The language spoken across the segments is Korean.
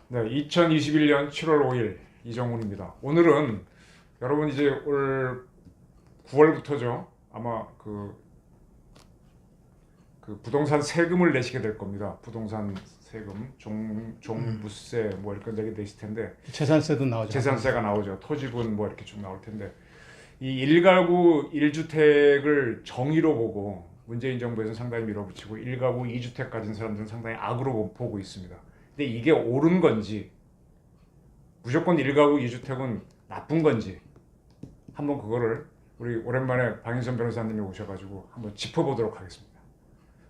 네, 2021년 7월 5일 이정훈입니다. 오늘은 여러분 이제 올 9월부터죠. 아마 그 부동산 세금을 내시게 될 겁니다. 부동산 세금, 종부세 뭐 이렇게 내게 되실 텐데 재산세도 나오죠. 재산세가 나오죠. 토지분 뭐 이렇게 쭉 나올 텐데 이 1가구 1주택을 정의로 보고 문재인 정부에서 상당히 밀어붙이고 1가구 2주택 가진 사람들은 상당히 악으로 보고 있습니다. 근데 이게 옳은 건지 무조건 1가구 2주택은 나쁜 건지 한번 그거를 우리 오랜만에 방인선 변호사님이 오셔가지고 한번 짚어보도록 하겠습니다.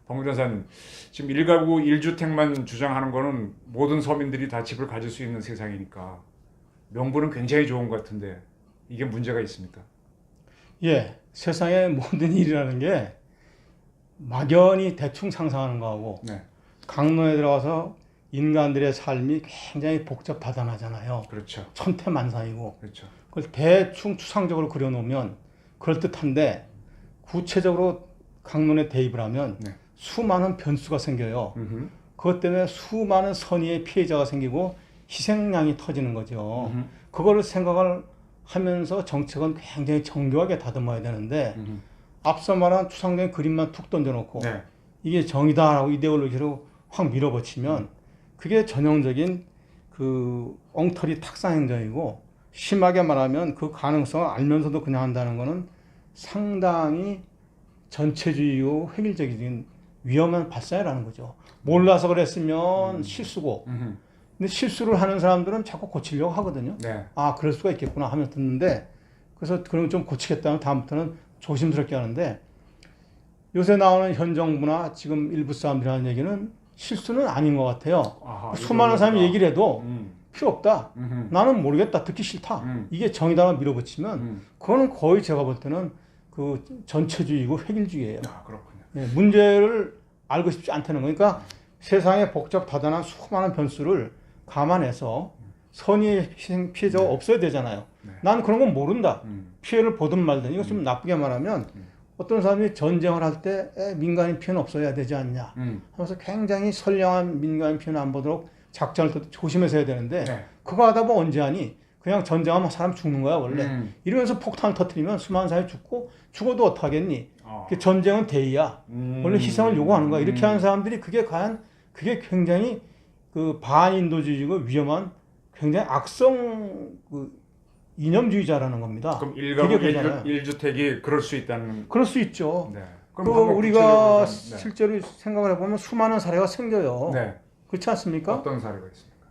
방 변호사님, 지금 1가구 1주택만 주장하는 거는 모든 서민들이 다 집을 가질 수 있는 세상이니까 명분은 굉장히 좋은 것 같은데 이게 문제가 있습니까? 예, 세상의 모든 일이라는 게 막연히 대충 상상하는 거하고 네, 강론에 들어가서 인간들의 삶이 굉장히 복잡하다하잖아요. 그렇죠. 천태만상이고 그렇죠. 그걸 대충 추상적으로 그려놓으면 그럴듯한데 구체적으로 강론에 대입을 하면 네. 수많은 변수가 생겨요. 음흠. 그것 때문에 수많은 선의의 피해자가 생기고 희생양이 터지는 거죠. 음흠. 그거를 생각을 하면서 정책은 굉장히 정교하게 다듬어야 되는데 앞서 말한 추상적인 그림만 툭 던져놓고 네. 이게 정의다라고 이데올로기로 확 밀어붙이면 그게 전형적인 그 엉터리 탁상 행정이고 심하게 말하면 그 가능성을 알면서도 그냥 한다는 거는 상당히 전체주의요 획일적인 위험한 발상이라는 거죠. 몰라서 그랬으면 실수고 근데 실수를 하는 사람들은 자꾸 고치려고 하거든요. 네. 아, 그럴 수가 있겠구나 하면서 듣는데 그래서 그럼 좀 고치겠다면 다음부터는 조심스럽게 하는데 요새 나오는 현 정부나 지금 일부 사람들이 하는 얘기는 실수는 아닌 것 같아요. 아하, 수많은 사람이 얘기를 해도 음. 필요 없다. 음흠. 나는 모르겠다. 듣기 싫다. 이게 정의당을 밀어붙이면 그거는 거의 제가 볼 때는 그 전체주의고 획일주의예요. 아, 그렇군요. 예, 문제를 알고 싶지 않다는 거니까 세상에 복잡 다단한 수많은 변수를 감안해서 선의의 희생 피해자가 없어야 되잖아요. 네. 난 그런 건 모른다. 피해를 보든 말든 이거 좀 나쁘게 말하면 어떤 사람이 전쟁을 할 때 민간인 피해는 없어야 되지 않냐 하면서 굉장히 선량한 민간인 피해는 안 보도록 작전을 조심해서 해야 되는데 네. 그거 하다 보면 언제 하니? 그냥 전쟁하면 사람 죽는 거야 원래. 이러면서 폭탄을 터뜨리면 수많은 사람이 죽어도 어떡하겠니? 전쟁은 대의야. 원래 희생을 요구하는 거야. 이렇게 하는 사람들이 그게 과연 그게 굉장히 그 반인도주의고 위험한 굉장히 악성 그 이념주의자라는 겁니다. 그럼 1가구 1주택이 그럴 수 있다는. 그럴 수 있죠. 네. 그 그럼 우리가 네. 실제로 생각을 해보면 수많은 사례가 생겨요. 네. 그렇지 않습니까? 어떤 사례가 있습니까?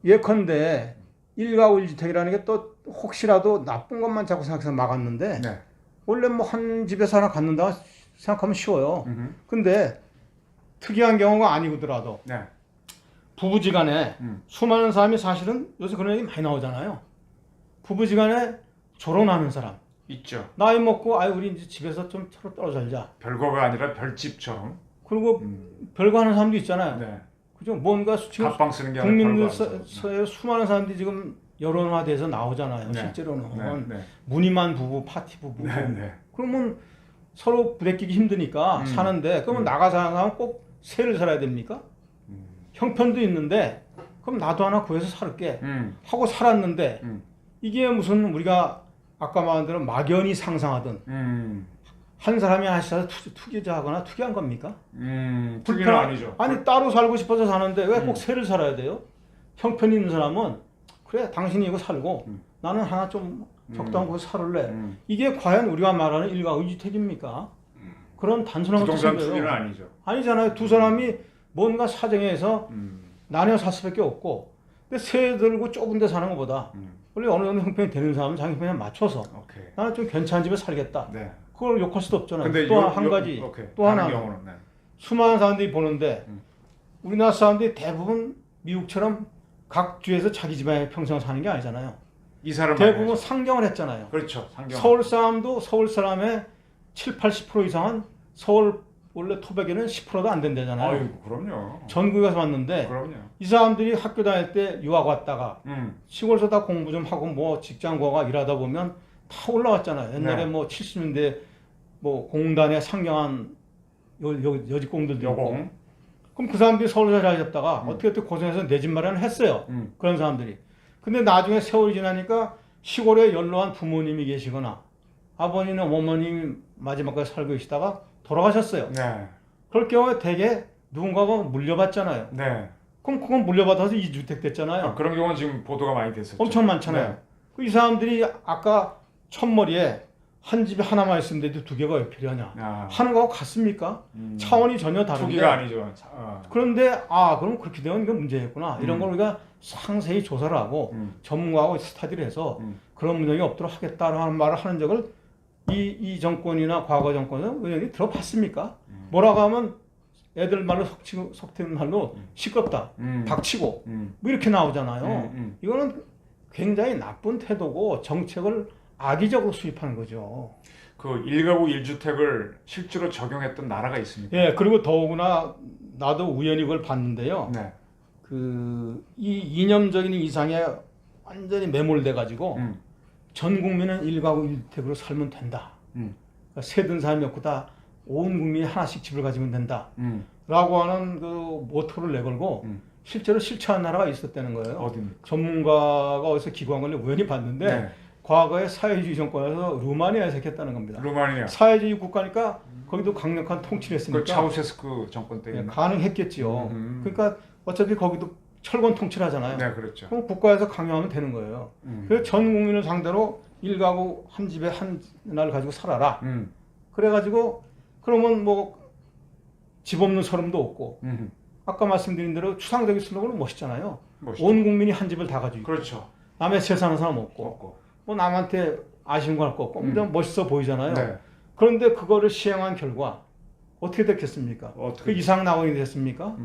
예컨대 1가구 1주택이라는 게 또 혹시라도 나쁜 것만 자꾸 생각해서 막았는데 네. 원래 뭐 한 집에서 하나 갖는다 생각하면 쉬워요. 근데 특이한 경우가 아니더라도 네. 부부지간에 수많은 사람이 사실은 요새 그런 얘기 많이 나오잖아요. 부부지간에 결혼하는 사람 있죠. 나이 먹고 아유 우리 이제 집에서 좀 서로 떨어져 살자. 별거가 아니라 별집처럼. 그리고 별거 하는 사람도 있잖아요. 네. 그죠? 뭔가 지금 갑방 쓰는 게 아니라 국민들 별거 안 쓰고. 사이에 수많은 사람들이 지금 여론화돼서 나오잖아요. 네. 실제로는 네. 무늬만 부부, 파티 부부. 네. 네. 그러면 서로 부대끼기 힘드니까 사는데 그러면 나가서 하면 꼭 세를 살아야 됩니까? 형편도 있는데 그럼 나도 하나 구해서 살게 하고 살았는데 이게 무슨 우리가 아까 말한 대로 막연히 상상하던 한 사람이 하시다 투기자하거나 투기한 겁니까? 투기는 아니죠. 아니 따로 살고 싶어서 사는데 왜 꼭 세를 살아야 돼요? 형편 있는 사람은 그래 당신이 이거 살고 나는 하나 좀 적당한 곳에 살을래. 이게 과연 우리가 말하는 1가구 2주택입니까? 그런 단순한 것도 부동산 생겨요. 투기는 아니죠. 아니잖아요. 두 사람이 뭔가 사정에 의해서 나뉘어 살 수밖에 없고 근데 세 들고 좁은 데 사는 것보다 원래 어느 정도 형편이 되는 사람은 자기 형편에 맞춰서 오케이. 나는 좀 괜찮은 집에 살겠다. 네. 그걸 욕할 수도 없잖아요. 근데 또 한 가지 또 하나 경우는 네. 수많은 사람들이 보는데 우리나라 사람들이 대부분 미국처럼 각 주에서 자기 집에 평생 사는 게 아니잖아요. 이 사람 대부분 상경을 했잖아요. 그렇죠. 상경. 서울 사람도 서울 사람의 7, 80% 이상은 서울 원래 토백에는 10%도 안 된다잖아요. 아유, 그럼요. 전국에 가서 왔는데 그럼요. 이 사람들이 학교 다닐 때 유학 왔다가 시골에서 다 공부 좀 하고 뭐 직장 구하고 일하다 보면 다 올라왔잖아요. 옛날에 네. 뭐 70년대 뭐 공단에 상경한 여직공들도 있고. 여공. 그럼 그 사람들이 서울 자리 잡다가 음. 어떻게 고생해서 내 집 마련을 했어요. 음. 그런 사람들이. 근데 나중에 세월이 지나니까 시골에 연로한 부모님이 계시거나 아버님이나 어머님이 마지막까지 살고 계시다가 돌아가셨어요. 네. 그럴 경우에 대개 누군가가 물려받잖아요. 네. 그럼 그건 물려받아서 2주택 됐잖아요. 아, 그런 경우는 지금 보도가 많이 됐었죠. 엄청 많잖아요. 네. 이 사람들이 아까 첫머리에 한 집에 하나만 있으면 되는데 두 개가 왜 필요하냐. 아. 하는 거하고 같습니까? 차원이 전혀 다른데. 투기가 아니죠. 그런데 그럼 그렇게 되면 이건 문제겠구나. 이런 걸 우리가 상세히 조사를 하고 전문가하고 스타디를 해서 그런 문제가 없도록 하겠다는 말을 하는 적을 이 정권이나 과거 정권은 의원이 들어봤습니까? 뭐라고 하면 애들 말로 속된 말로 시끄럽다, 닥치고 뭐 이렇게 나오잖아요. 이거는 굉장히 나쁜 태도고 정책을 악의적으로 수입하는 거죠. 그 1가구 1주택을 실제로 적용했던 나라가 있습니다. 예, 그리고 더구나 나도 우연히 그걸 봤는데요. 네. 이 이념적인 이상에 완전히 매몰돼 가지고 전 국민은 1가구 1주택으로 살면 된다. 그러니까 세든 사람이 없고 다 온 국민이 하나씩 집을 가지면 된다. 라고 하는 그 모토를 내걸고 실제로 실천한 나라가 있었다는 거예요. 어디입니까? 전문가가 어디서 기고한 걸 우연히 봤는데 네. 과거에 사회주의 정권에서 루마니아에서 했다는 겁니다. 루마니아. 사회주의 국가니까 거기도 강력한 통치를 했으니까 그 차우세스크 정권 예, 때문에. 가능했겠지요. 그러니까 어차피 거기도 철권 통치를 하잖아요. 네, 그렇죠. 그럼 국가에서 강요하면 되는 거예요. 그래서 전 국민을 상대로 1가구 한 집에 하나를 가지고 살아라. 그래가지고 그러면 뭐 집 없는 서름도 없고 아까 말씀드린 대로 추상적인 슬로건은 멋있잖아요. 멋있죠. 온 국민이 한 집을 다 가지고 있고 그렇죠. 남의 세 사는 사람 없고 없고. 뭐 남한테 아쉬운 거 할 거 없고 멋있어 보이잖아요. 네. 그런데 그거를 시행한 결과 어떻게 됐겠습니까? 어떻게 그 이상 나원이 됐습니까?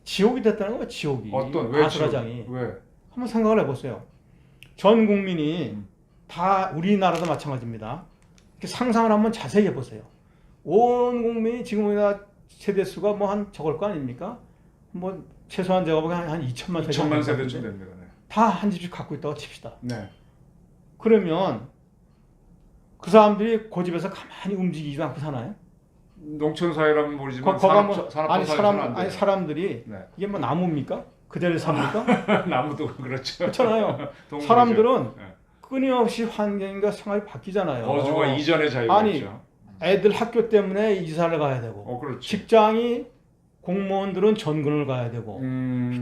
지옥이 됐다는 거예요. 지옥이. 어떤 왜 아수라장이. 왜? 한번 생각을 해보세요. 전 국민이 다 우리나라도 마찬가지입니다. 이렇게 상상을 한번 자세히 해보세요. 온 국민이 지금 우리나라 세대 수가 뭐 한 적을 거 아닙니까? 뭐 최소한 제가 보기엔 한 2천만 세대. 2천만 세대쯤 됩니다. 네. 다 한 집씩 갖고 있다고 칩시다. 네. 그러면 그 사람들이 그 집에서 가만히 움직이지 않고 사나요? 농촌 사회라면 모르지만 사람들이 네. 이게 뭐 나무입니까? 그대로 삽니까? 나무도 그렇죠. 그렇잖아요. 동물이죠. 사람들은 네. 끊임없이 환경과 생활이 바뀌잖아요. 거주가 이전의 자유가 아니, 있죠. 애들 학교 때문에 이사를 가야 되고 그렇죠. 직장이 공무원들은 전근을 가야 되고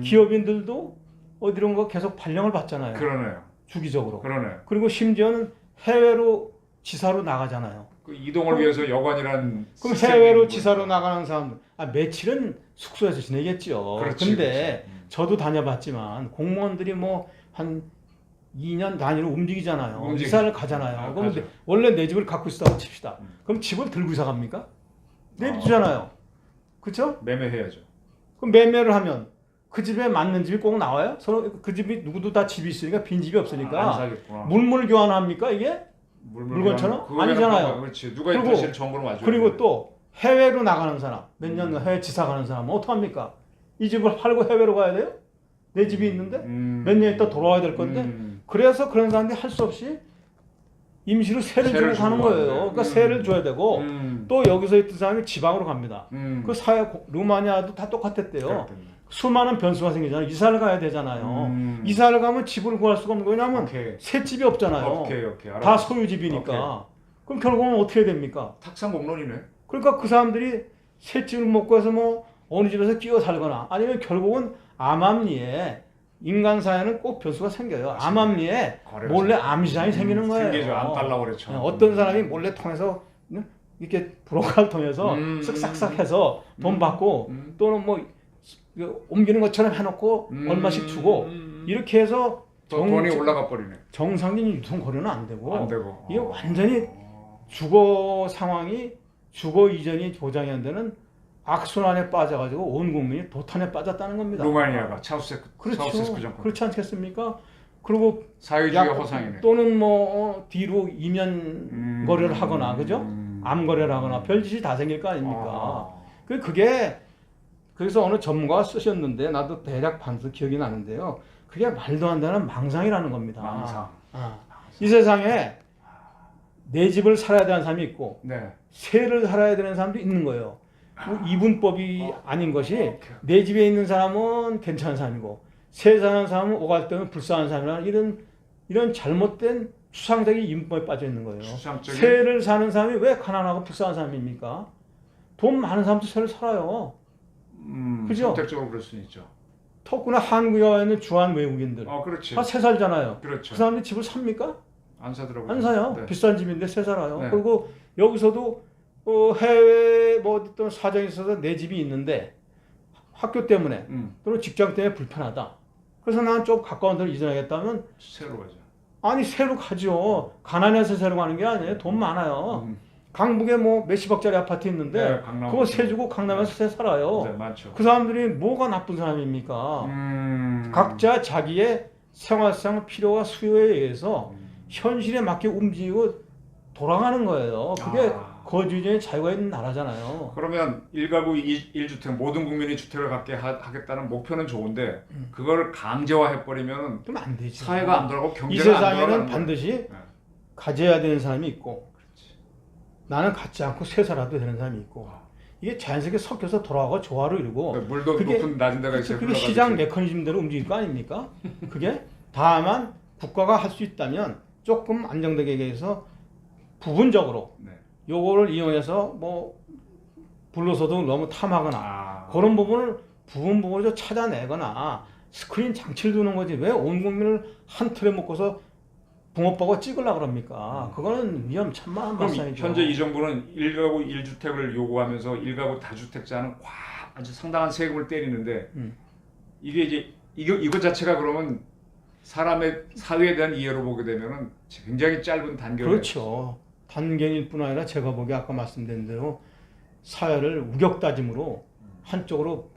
기업인들도 어디론가 계속 발령을 받잖아요. 그러네요. 주기적으로. 그러네요. 그리고 심지어는 해외로 지사로 나가잖아요. 그 이동을 위해서 여관이란 그럼 해외로 지사로 나가는 사람들 며칠은 숙소에서 지내겠죠. 그렇지, 근데 그렇지. 저도 다녀봤지만 공무원들이 뭐 한 2년 단위로 움직이잖아요. 이사를 가잖아요. 그럼 가죠. 원래 내 집을 갖고 있다고 칩시다. 그럼 집을 들고 이사 갑니까? 내주잖아요. 그렇죠? 매매해야죠. 그럼 매매를 하면 그 집에 맞는 집이 꼭 나와요? 서로 그 집이 누구도 다 집이 있으니까 빈 집이 안 없으니까 사겠구나. 물물 교환합니까 이게? 물건처럼? 아니잖아요. 그렇지. 누가 그리고- 다시 정보를 와줘야 그리고 또 해외로 나가는 사람, 몇 년 해외 지사 가는 사람은 어떡합니까? 이 집을 팔고 해외로 가야 돼요? 내 집이 있는데 몇 년 있다 돌아와야 될 건데 그래서 그런 사람들이 할 수 없이 임시로 세를 주고 가는 거예요. 그러니까 세를 줘야 되고 또 여기서 있던 사람이 지방으로 갑니다. 그 루마니아도 다 똑같았대요. 수많은 변수가 생기잖아요. 이사를 가야 되잖아요. 이사를 가면 집을 구할 수가 없는 거냐 하면 오케이. 새 집이 없잖아요. 오케이. 다 소유집이니까. 그럼 결국은 어떻게 됩니까? 탁상 공론이네. 그러니까 그 사람들이 새 집을 못 구해서 뭐 어느 집에서 끼어 살거나 아니면 결국은 암암리에 인간 사회는 꼭 변수가 생겨요. 암암리에 몰래 암시장이 생기는 거예요. 생기죠. 암 달라고 그랬죠. 어떤 사람이 몰래 통해서 이렇게 브로커를 통해서 쓱싹싹 해서 돈 받고 또는 뭐 옮기는 것처럼 해놓고 얼마씩 주고 이렇게 해서 돈이 올라가 버리네. 정상적인 유통 거래는 안 되고, 안 되고. 이게 완전히 주거 상황이 주거 이전이 보장이 안 되는 악순환에 빠져가지고 온 국민이 도탄에 빠졌다는 겁니다. 루마니아가 차우세스크 그렇죠. 정권. 그렇지 않겠습니까? 그리고 사회주의 허상이네. 또는 뭐 뒤로 이면 거래를 하거나 그죠? 암 거래를 하거나 별짓이 다 생길 거 아닙니까? 그게 그래서 어느 전문가가 쓰셨는데 나도 대략 반수 기억이 나는데요. 그게 말도 안 되는 망상이라는 겁니다. 망상. 이 세상에 내 집을 살아야 되는 사람이 있고 네. 세를 살아야 되는 사람도 있는 거예요. 뭐 이분법이 아닌 것이 오케이. 내 집에 있는 사람은 괜찮은 사람이고 세 사는 사람은 오갈 때는 불쌍한 사람이라는 이런 잘못된 추상적인 이분법에 빠져 있는 거예요. 추상적인 세를 사는 사람이 왜 가난하고 불쌍한 사람입니까? 돈 많은 사람도 세를 살아요. 그죠? 선택적으로 그럴 수는 있죠. 더구나 한국에 와 있는 주한 외국인들 그렇지. 다 세 살잖아요. 그렇죠. 그 사람들이 집을 삽니까? 안 사더라고요. 안 사요. 네. 비싼 집인데 세 살아요. 네. 그리고 여기서도 해외 뭐 어떤 사정이 있어서 내 집이 있는데 학교 때문에 또는 직장 때문에 불편하다. 그래서 난 좀 가까운 데로 이전하겠다면 새로 가죠. 아니 새로 가죠. 가난해서 새로 가는 게 아니에요. 돈 많아요. 강북에 뭐 몇십억짜리 아파트 있는데 네, 강남 그거 세 주고 강남에서 새 살아요. 네, 많죠. 그 사람들이 뭐가 나쁜 사람입니까? 각자 자기의 생활상 필요와 수요에 의해서 현실에 맞게 움직이고 돌아가는 거예요. 그게 거주인의 자유가 있는 나라잖아요. 그러면 1가구 1주택 모든 국민이 주택을 갖게 하겠다는 목표는 좋은데 그걸 강제화해버리면 그럼 안 되지. 사회가 안 돌아가고 이 경제가 안 세상에는 돌아가는 반드시 거예요. 가져야 되는 사람이 있고 나는 갖지 않고 새 살아도 되는 사람이 있고 이게 자연스럽게 섞여서 돌아가고 조화를 이루고 물도 그게- 높은 낮은 데가 있어요. 그게 시장 메커니즘대로 움직일 거 아닙니까? 그게 다만 국가가 할 수 있다면 조금 안정되게 해서 부분적으로 네. 요거를 이용해서 뭐 불로서도 너무 탐하거나 그런 부분을 부분적으로 찾아내거나 스크린 장치를 두는 거지 왜 온 국민을 한 틀에 묶어서 붕어빵을 찍으려고 그럽니까? 그거는 위험천만한 그럼 발상이죠. 현재 이 정부는 1가구 1주택을 요구하면서 1가구 다주택자는 아주 상당한 세금을 때리는데 이게 이제 이거 자체가 그러면 사람의 사회에 대한 이해로 보게 되면은 굉장히 짧은 단계로 그렇죠. 단계일 뿐 아니라 제가 보기에 아까 말씀드린 대로 사회를 우격다짐으로 한쪽으로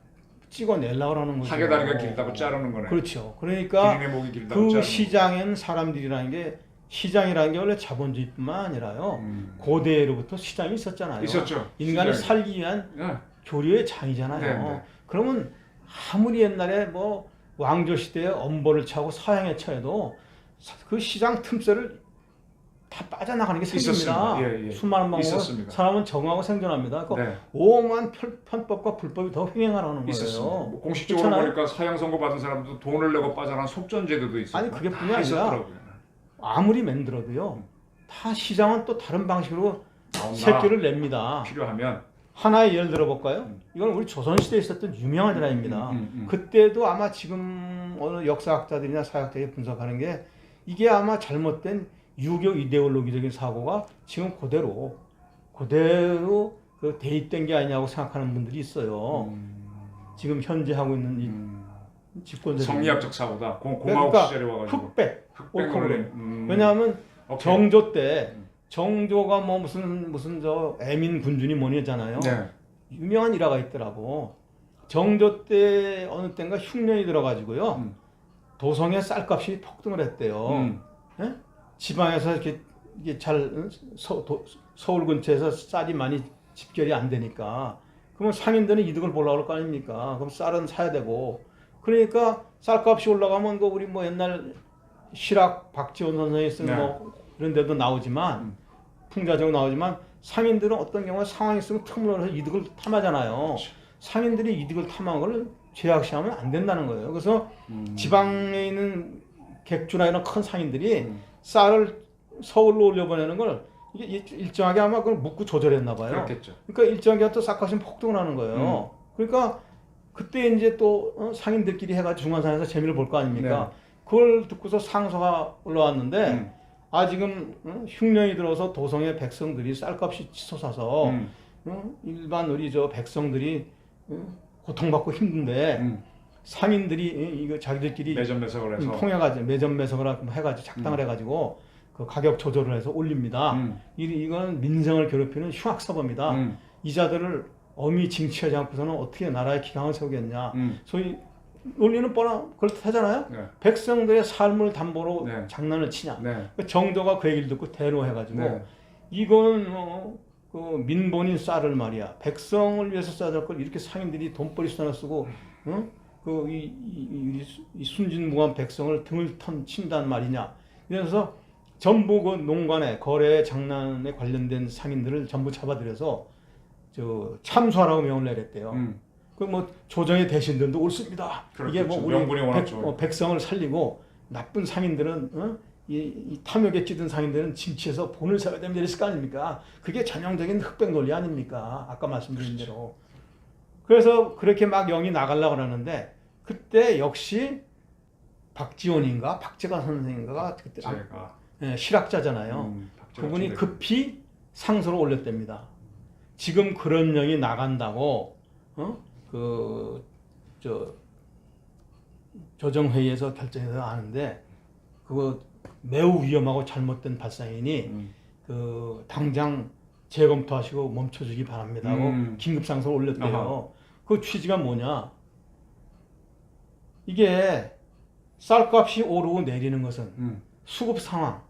찍어내려고 하는 거죠. 사계다리가 길다고 자르는 거네. 그렇죠. 그러니까 기린의 목이 길다고 그 자르는 시장에는 사람들이라는 게 시장이라는 게 원래 자본주의뿐만 아니라요. 고대로부터 시장이 있었잖아요. 있었죠. 인간이 시장이. 살기 위한 네. 교류의 장이잖아요. 네, 네. 그러면 아무리 옛날에 뭐 왕조 시대에 엄벌을 차고 사형에 처해도 그 시장 틈새를 다 빠져나가는 게 생깁니다. 있었습니다. 예. 수많은 방법으로 있었습니다. 사람은 적응하고 생존합니다. 그러니까 네. 오만 편법과 불법이 더 횡행하라는 있었습니다. 거예요. 뭐 공식적으로 그렇잖아요? 보니까 사형 선고 받은 사람도 돈을 내고 빠져나간 속전제도도 있었고. 아니, 그게 뿐이 다 아니라 있었더라고요. 아무리 만들어도요. 다 시장은 또 다른 방식으로 나온다. 새끼를 냅니다. 필요하면 하나의 예를 들어볼까요? 이건 우리 조선시대에 있었던 유명한 일화입니다. 그때도 아마 지금 어느 역사학자들이나 사학자들이 분석하는 게 이게 아마 잘못된 유교 이데올로기적인 사고가 지금 그대로 그 대입된 게 아니냐고 생각하는 분들이 있어요. 지금 현재 하고 있는 이 집권자들. 성리학적 사고다. 공화국 그러니까 시절에 와가지고 흑백. 흑백을 왜냐하면 오케이. 정조 때 정조가 뭐 무슨 저 애민 군주니 뭐니 했잖아요. 네. 유명한 일화가 있더라고. 정조 때 어느 때인가 흉년이 들어가지고요. 도성의 쌀값이 폭등을 했대요. 예? 지방에서 이렇게 잘 서울 근처에서 쌀이 많이 집결이 안 되니까 그러면 상인들은 이득을 보려고 그럴 거 아닙니까? 그럼 쌀은 사야 되고 그러니까 쌀값이 올라가면 그 우리 뭐 옛날 실학 박지원 선생이 쓴 네. 뭐 이런 데도 나오지만 풍자적으로 나오지만 상인들은 어떤 경우에 상황이 있으면 틈으로 해서 이득을 탐하잖아요. 그렇죠. 상인들이 이득을 탐한 걸 제약시하면 안 된다는 거예요. 그래서 지방에 있는 객주나 이런 큰 상인들이 쌀을 서울로 올려보내는 걸 이게 일정하게 아마 그걸 묻고 조절했나 봐요. 그렇겠죠. 그러니까 일정하게 또 쌀값이 폭등을 하는 거예요. 그러니까 그때 이제 또 상인들끼리 해가지고 중간산에서 재미를 볼 거 아닙니까? 네. 그걸 듣고서 상소가 올라왔는데 지금 흉년이 들어서 도성의 백성들이 쌀값이 치솟아서 일반 우리 저 백성들이 고통받고 힘든데 상인들이 이거 자기들끼리 매점 매석을 해서 통해가지고 매점 매석을 해가지고 작당을 해가지고 그 가격 조절을 해서 올립니다. 이건 민생을 괴롭히는 흉악사범이다. 이자들을 엄히 징치하지 않고서는 어떻게 나라의 기강을 세우겠냐. 소위 논리는 그렇다잖아요. 네. 백성들의 삶을 담보로 네. 장난을 치냐. 네. 정조가 그 얘기를 듣고 대노해가지고 네. 이거는 그 민본인 쌀을 말이야. 백성을 위해서 써야 걸 이렇게 상인들이 돈벌이 수단을 쓰고 이 순진무구한 백성을 등을 친단 말이냐. 그래서 전부 그 농간에 거래 장난에 관련된 상인들을 전부 잡아들여서 저 참수하라고 명을 내렸대요. 그 뭐 조정의 대신들도 옳습니다. 이게 뭐 우리 명분이 워낙 좋아요. 백성을 살리고 나쁜 상인들은 이 탐욕에 찌든 상인들은 징치해서 본을 세워야 됩니다. 이랬을 거 아닙니까? 그게 전형적인 흑백 논리 아닙니까? 아까 말씀드린 대로. 그래서 그렇게 막 영이 나가려고 그러는데 그때 역시 박지원인가 박재관 선생인가가 그때 실학자잖아요. 그분이 급히 상소를 올렸답니다. 지금 그런 영이 나간다고 조정회의에서 결정해서 아는데 그거 매우 위험하고 잘못된 발상이니 당장 재검토하시고 멈춰주기 바랍니다 하고 긴급 상소를 올렸대요. 그 취지가 뭐냐? 이게 쌀값이 오르고 내리는 것은 수급 상황,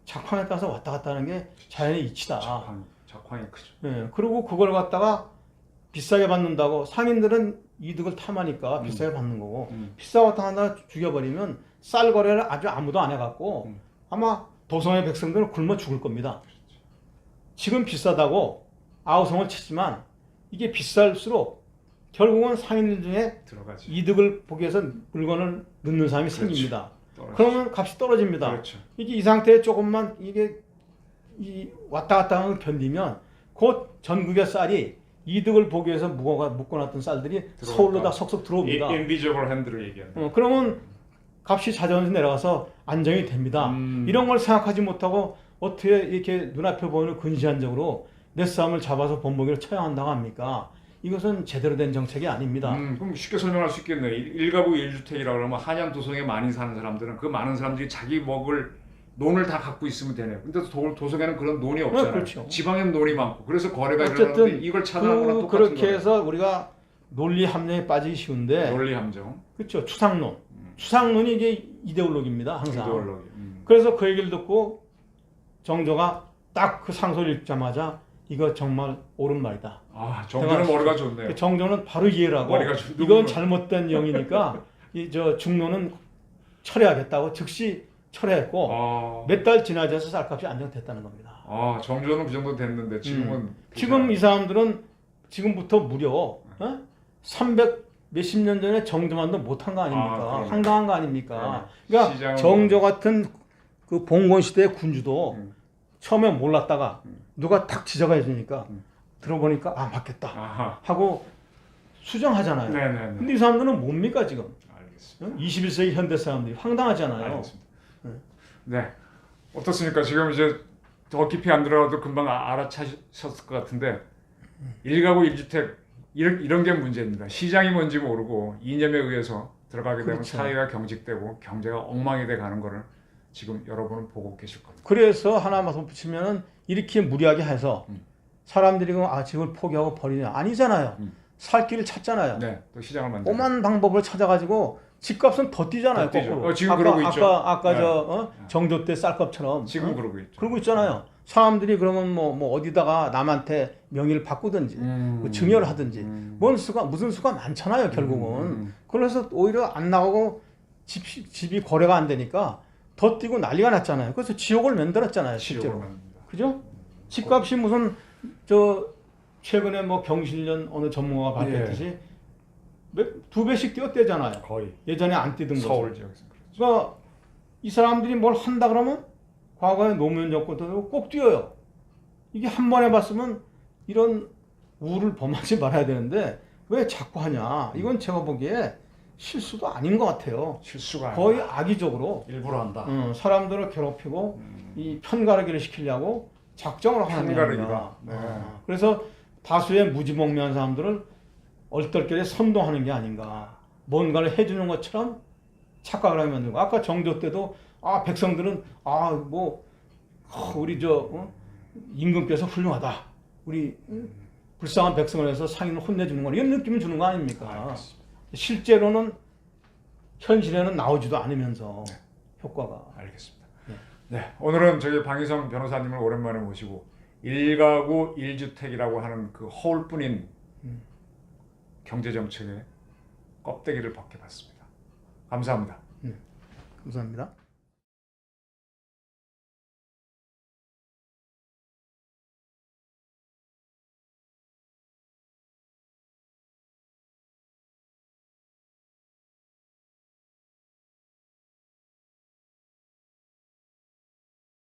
작황에 따라서 왔다 갔다 하는 게 자연의 이치다. 작황이 크죠. 예, 그리고 그걸 갖다가 비싸게 받는다고 상인들은 이득을 탐하니까 비싸게 받는 거고 비싸게 하다 죽여버리면 쌀 거래를 아주 아무도 안 해갖고 아마 도성의 백성들은 굶어 죽을 겁니다. 지금 비싸다고 아우성을 치지만 이게 비쌀수록 결국은 상인들 중에 들어가지. 이득을 보기 위해서 물건을 넣는 사람이 생깁니다. 그러면 값이 떨어집니다. 그렇죠. 이게 이 상태에 조금만 이게 왔다 갔다 하는 걸 견디면 곧 전국의 쌀이 이득을 보기 위해서 묶어놨던 쌀들이 서울로 다 속속 들어옵니다. 인비저블 핸드를 얘기한다. 그러면 값이 자전에서 내려가서 안정이 됩니다. 이런 걸 생각하지 못하고 어떻게 이렇게 눈앞에 보이는 근시안적으로 내 싸움을 잡아서 본보기를 쳐야 한다고 합니까? 이것은 제대로 된 정책이 아닙니다. 그럼 쉽게 설명할 수 있겠네. 일가구 1주택이라고 그러면 한양 도성에 많이 사는 사람들은 그 많은 사람들이 자기 먹을 논을 다 갖고 있으면 되네요. 근데 도성에는 그런 논이 없잖아요. 그렇죠. 지방에는 논이 많고 그래서 거래가 어쨌든 일어나는데 이걸 차단하거나 똑같은 그렇게 거예요. 해서 우리가 논리 함정에 빠지기 쉬운데 논리 함정. 그렇죠. 추상론. 추상론이 이게 이데올로기입니다. 항상. 이데올로기. 그래서 그 얘기를 듣고 정조가 딱 그 상소를 읽자마자 이거 정말 옳은 말이다. 정조는 머리가 좋네요. 정조는 바로 이해를 하고 이건 잘못된 영이니까 저 중론은 철회하겠다고 즉시 철회했고 몇 달 지나서 쌀값이 안정됐다는 겁니다. 정조는 그 정도 됐는데 지금은 지금 이 사람들은 지금부터 무려 300 몇십 년 전에 정조만도 못한 거 아닙니까? 황당한 거 아닙니까? 그러니까 정조 같은 그 봉건 시대의 군주도 처음에 몰랐다가 누가 탁 지적해 주니까 들어보니까 맞겠다 하고 수정하잖아요. 네네네. 근데 이 사람들은 뭡니까 지금? 알겠습니다. 21세기 현대 사람들이 황당하잖아요. 알겠습니다. 네. 어떻습니까? 지금 이제 더 깊이 안 들어가도 금방 알아차셨을 것 같은데 일가구 1주택 이런 게 문제입니다. 시장이 뭔지 모르고 이념에 의해서 들어가게 되면 사회가 경직되고 경제가 엉망이 돼 가는 거를 지금 여러분은 보고 계실 겁니다. 그래서 하나만 덧붙이면은 이렇게 무리하게 해서 사람들이 집을 포기하고 버리냐 아니잖아요. 살 길을 찾잖아요. 네, 또 시장을 만들. 오만 방법을 찾아가지고 집값은 더 뛰잖아요. 거꾸로. 지금 그러고 있죠. 아까 정조 때 쌀값처럼 지금 그러고 있죠. 그러고 있잖아요. 사람들이 그러면 뭐 어디다가 남한테 명의를 바꾸든지 뭐 증여를 하든지 무슨 수가 많잖아요. 결국은. 그래서 오히려 안 나가고 집이 거래가 안 되니까 더 뛰고 난리가 났잖아요. 그래서 지옥을 만들었잖아요. 실제로. 그죠? 집값이 무슨 최근에 뭐 경실련 어느 전문가가 밝혔듯이 두 배씩 뛰었대잖아요. 거의. 예전에 안 뛰던 거. 서울 지역에서. 그러니까 이 사람들이 뭘 한다 그러면 과거에 노무현 정권 때도 꼭 뛰어요. 이게 한 번 해봤으면 이런 우를 범하지 말아야 되는데 왜 자꾸 하냐? 이건 제가 보기에 실수도 아닌 것 같아요. 실수가 거의 악의적으로 일부러 한다. 사람들을 괴롭히고 이 편가르기를 시키려고 작정을 하는 편가르기가. 그래서 다수의 무지몽매한 사람들을 얼떨결에 선동하는 게 아닌가. 뭔가를 해주는 것처럼 착각을 하게 만들고 아까 정조 때도 백성들은 우리 임금께서 훌륭하다. 우리 불쌍한 백성을 해서 상인을 혼내주는 거 이런 느낌을 주는 거 아닙니까? 실제로는 현실에는 나오지도 않으면서 효과가. 알겠습니다. 네, 오늘은 저희 방희성 변호사님을 오랜만에 모시고 1가구 1주택이라고 하는 그 허울뿐인 경제정책의 껍데기를 벗겨봤습니다. 감사합니다. 감사합니다.